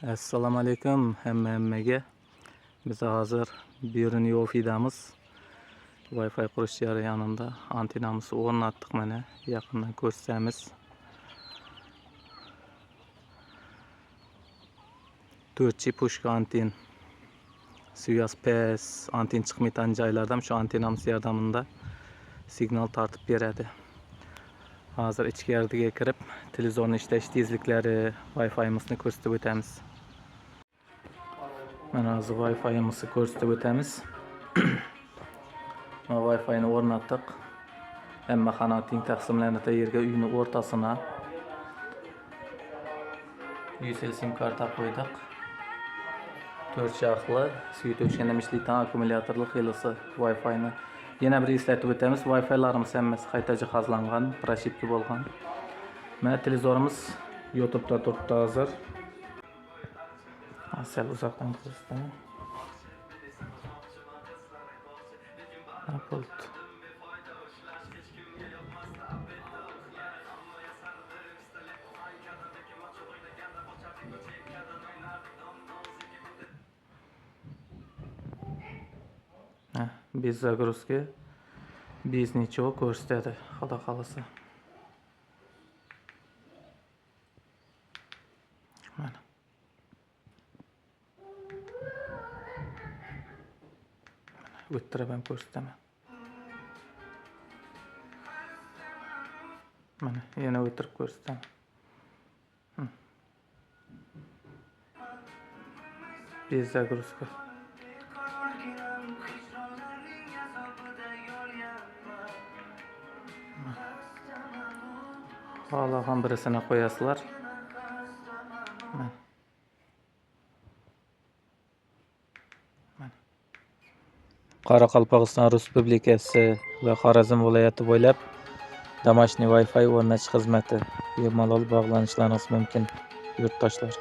Assalomu alaykum hammaga. Biz hozir Birin Yo'fidamiz. Wi-Fi qurish jarayonida antenamizni o'rnatdik mana. Yaqindan ko'rsamiz. 4G pushka anten. Suyas pes anten chiqmaydigan joylarda shu antenamiz yordamida signal tortib beradi. Hozir ichkariga kirib, televizorni ishlash tezliklari, Wi-Fi'mizni ko'rsatib o'tamiz. Mana hozir Wi-Fi'mizni ko'rsatib o'tamiz. Wi-Fi'ni o'rnatdik. Hamma qanotning taqsimlanadi yerga uyning o'rtasına 100 sim karta qo'ydik. 4 shoxli suyut o'chgandan ishlaydigan akkumulyatorli xilisi Wi-Fi'ni. Yana bir eslatib o'tamiz. Wi-Fi'larimiz hammasi qayta jihozlangan, proshipka bo'lgan. Mana televizorimiz YouTube'da turibdi hozir. Sal uzoqdan ko'rsataman. Bo'ldi. Bez загрузки без ничего ko'rsatadi, xudo xolasa. Mana. O'ttirib ham ko'rsataman. Mana, yana o'tirib ko'rsataman. Без загрузки. Xohlagan birisini qo'yasizlar. Qoraqalpog'iston Respublikasi va Xorazm viloyati bo'ylab domashniy Wi-Fi o'rnatish xizmati bemalol bog'lanishlaringiz mumkin, yurtdoshlar.